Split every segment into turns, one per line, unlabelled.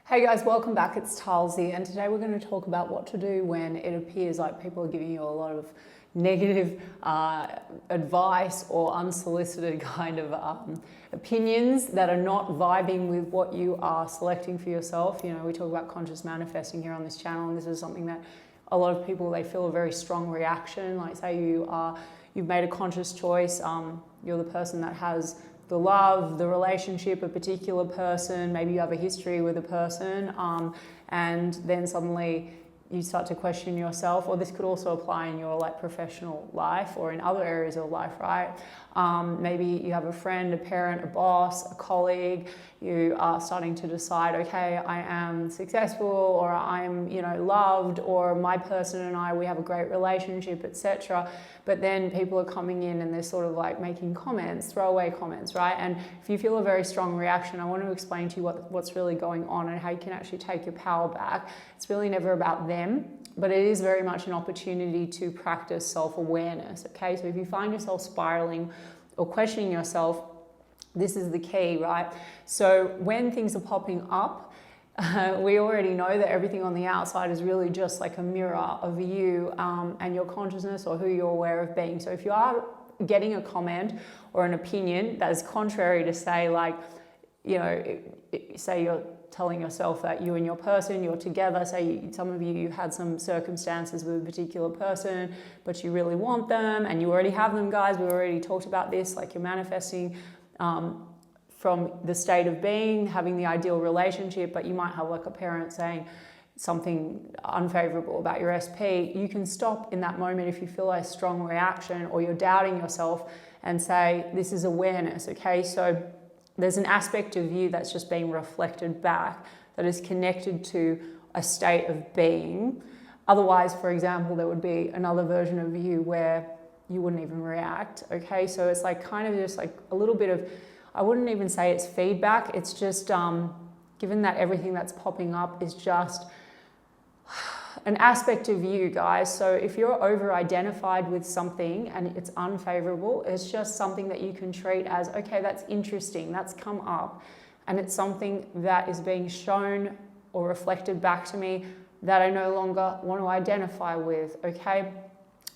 Hey guys, welcome back. It's Talsy, and today we're going to talk about what to do when it appears like people are giving you a lot of negative advice or unsolicited kind of opinions that are not vibing with what you are selecting for yourself. You know, we talk about conscious manifesting here on this channel, and this is something that a lot of people, they feel a very strong reaction. Like say you've made a conscious choice, you're the person that has the love, the relationship, a particular person, maybe you have a history with a person, and then suddenly you start to question yourself, or this could also apply in your like professional life or in other areas of life, right? Maybe you have a friend, a parent, a boss, a colleague, you are starting to decide, okay, I am successful, or I'm, loved, or my person and I, we have a great relationship, etc. But then people are coming in and they're sort of like making comments, throwaway comments, right? And if you feel a very strong reaction, I want to explain to you what's really going on and how you can actually take your power back. It's really never about them, but it is very much an opportunity to practice self-awareness, okay? So if you find yourself spiraling or questioning yourself, this is the key, right? So when things are popping up, we already know that everything on the outside is really just like a mirror of you and your consciousness or who you're aware of being. So if you are getting a comment or an opinion that is contrary to say like, say you're telling yourself that you and your person, you're together, say some of you had some circumstances with a particular person, but you really want them and you already have them, guys. We already talked about this, like you're manifesting from the state of being, having the ideal relationship, but you might have like a parent saying something unfavorable about your SP. You can stop in that moment if you feel a strong reaction or you're doubting yourself and say, this is awareness, okay? So there's an aspect of you that's just being reflected back that is connected to a state of being. Otherwise, for example, there would be another version of you where you wouldn't even react, okay? So it's like kind of just like a little bit of, I wouldn't even say it's feedback, it's just given that everything that's popping up is just an aspect of you, guys. So if you're over-identified with something and it's unfavorable, it's just something that you can treat as, okay, that's interesting, that's come up, and it's something that is being shown or reflected back to me that I no longer want to identify with, okay?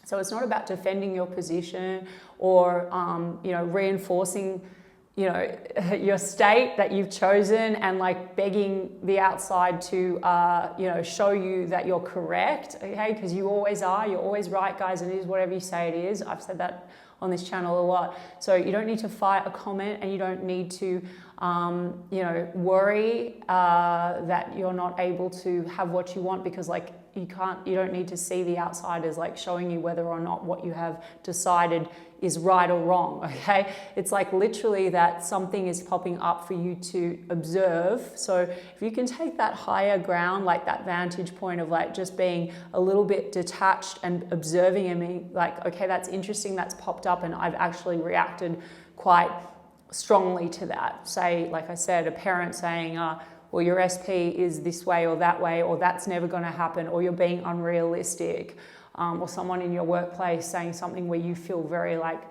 So it's not about defending your position or, reinforcing your state that you've chosen and like begging the outside to, show you that you're correct, okay? Because you always are, you're always right, guys. It is whatever you say it is. I've said that on this channel a lot. So you don't need to fight a comment and you don't need to, worry that you're not able to have what you want, because like you don't need to see the outsiders like showing you whether or not what you have decided is right or wrong, okay? It's like literally that something is popping up for you to observe. So if you can take that higher ground, like that vantage point of like just being a little bit detached and observing and being like, okay, that's interesting, that's popped up and I've actually reacted quite strongly to that. Say, like I said, a parent saying, well, your SP is this way or that way, or that's never gonna happen, or you're being unrealistic. Or someone in your workplace saying something where you feel very like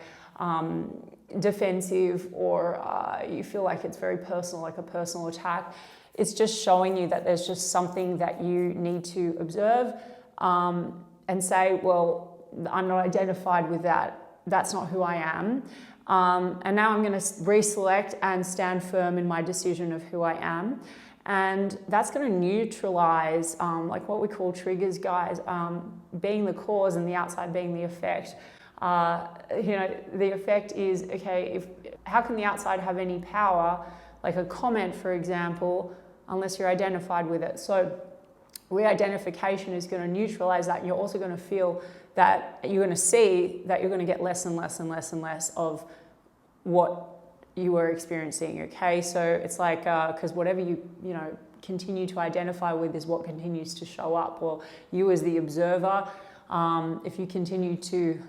defensive, or you feel like it's very personal, like a personal attack. It's just showing you that there's just something that you need to observe and say, well, I'm not identified with that. That's not who I am. And now I'm going to reselect and stand firm in my decision of who I am. And that's going to neutralize like what we call triggers, guys, being the cause and the outside being the effect. The effect is, okay, how can the outside have any power, like a comment, for example, unless you're identified with it? So re-identification is going to neutralize that. And you're also going to feel that you're going to see that you're going to get less and less and less and less of what you were experiencing, okay? So it's like, because whatever you continue to identify with is what continues to show up. Well, you as the observer, if you continue to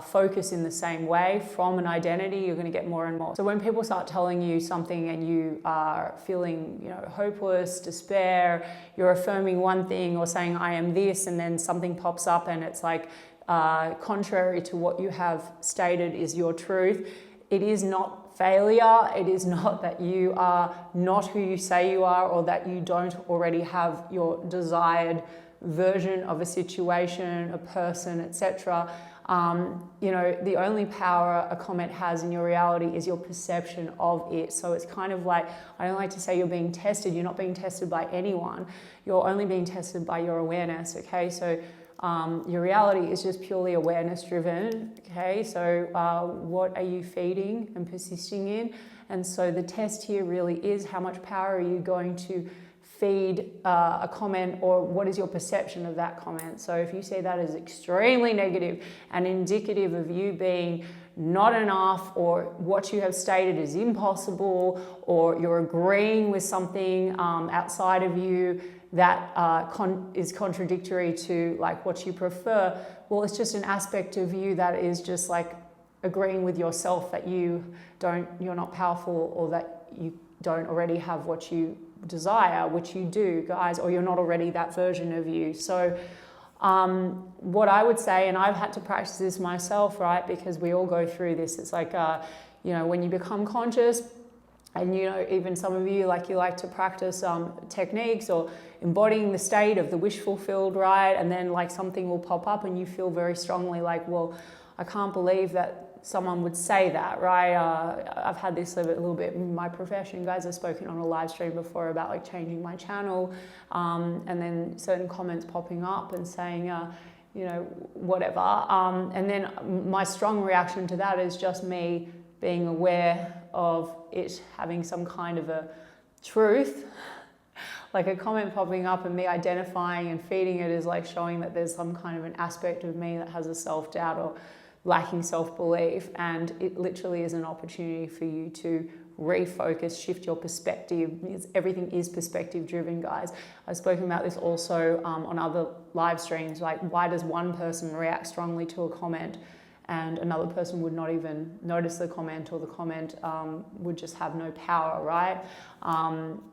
focus in the same way from an identity, you're going to get more and more. So when people start telling you something and you are feeling, hopeless, despair, you're affirming one thing or saying, I am this, and then something pops up and it's like contrary to what you have stated is your truth, it is not failure. It is not that you are not who you say you are, or that you don't already have your desired version of a situation, a person, etc. The only power a comment has in your reality is your perception of it. So it's kind of like, I don't like to say you're being tested. You're not being tested by anyone. You're only being tested by your awareness, okay? So your reality is just purely awareness driven, okay? So what are you feeding and persisting in? And so the test here really is, how much power are you going to feed a comment, or what is your perception of that comment? So if you see that as extremely negative and indicative of you being not enough, or what you have stated is impossible, or you're agreeing with something outside of you that is contradictory to like what you prefer, well, it's just an aspect of you that is just like agreeing with yourself that you're not powerful, or that you don't already have what you desire, which you do, guys, or you're not already that version of you. So what I would say, and I've had to practice this myself, right, because we all go through this, it's like when you become conscious, and even some of you, like, you like to practice techniques or embodying the state of the wish fulfilled, right? And then like something will pop up and you feel very strongly like, well, I can't believe that someone would say that, right? I've had this a little bit in my profession, guys. I've spoken on a live stream before about like changing my channel, and then certain comments popping up and saying, whatever. And then my strong reaction to that is just me being aware of it having some kind of a truth. Like a comment popping up and me identifying and feeding it is like showing that there's some kind of an aspect of me that has a self-doubt or lacking self-belief, and it literally is an opportunity for you to refocus, shift your perspective. Everything is perspective driven, guys. I've spoken about this also on other live streams, like why does one person react strongly to a comment and another person would not even notice the comment, or the comment would just have no power, right?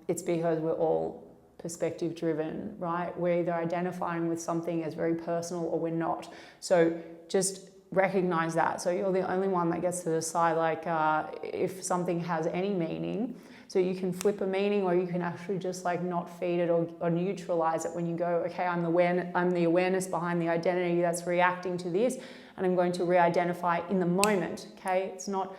It's because we're all perspective driven, right? We're either identifying with something as very personal or we're not. So just recognize that. So you're the only one that gets to decide like if something has any meaning. So you can flip a meaning, or you can actually just like not feed it or neutralize it when you go, okay, I'm the awareness behind the identity that's reacting to this, and I'm going to re-identify in the moment, okay? It's not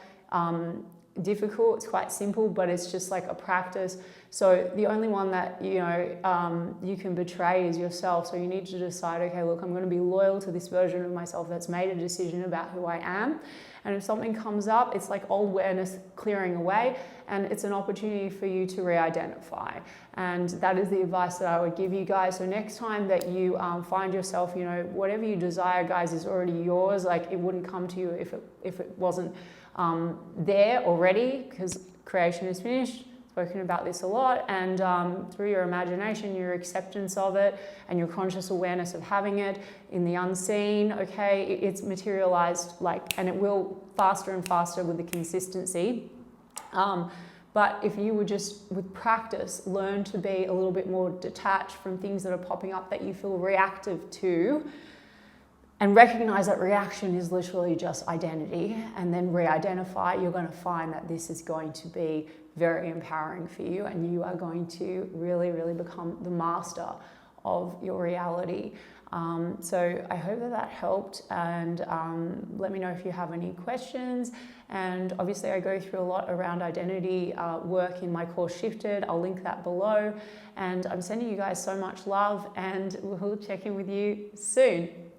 difficult, it's quite simple, but it's just like a practice. So the only one that you can betray is yourself. So you need to decide, okay, look, I'm going to be loyal to this version of myself that's made a decision about who I am. And if something comes up, it's like old awareness clearing away, and it's an opportunity for you to re-identify. And that is the advice that I would give you guys. So next time that you find yourself, whatever you desire, guys, is already yours. Like, it wouldn't come to you if it wasn't there already, because creation is finished. Spoken about this a lot, and through your imagination, your acceptance of it, and your conscious awareness of having it in the unseen, okay, it's materialized, and it will faster and faster with the consistency. But if you would just, with practice, learn to be a little bit more detached from things that are popping up that you feel reactive to, and recognize that reaction is literally just identity, and then re-identify, you're going to find that this is going to be very empowering for you, and you are going to really, really become the master of your reality. So I hope that helped, and let me know if you have any questions. And obviously I go through a lot around identity work in my course Shifted. I'll link that below, and I'm sending you guys so much love, and we'll check in with you soon.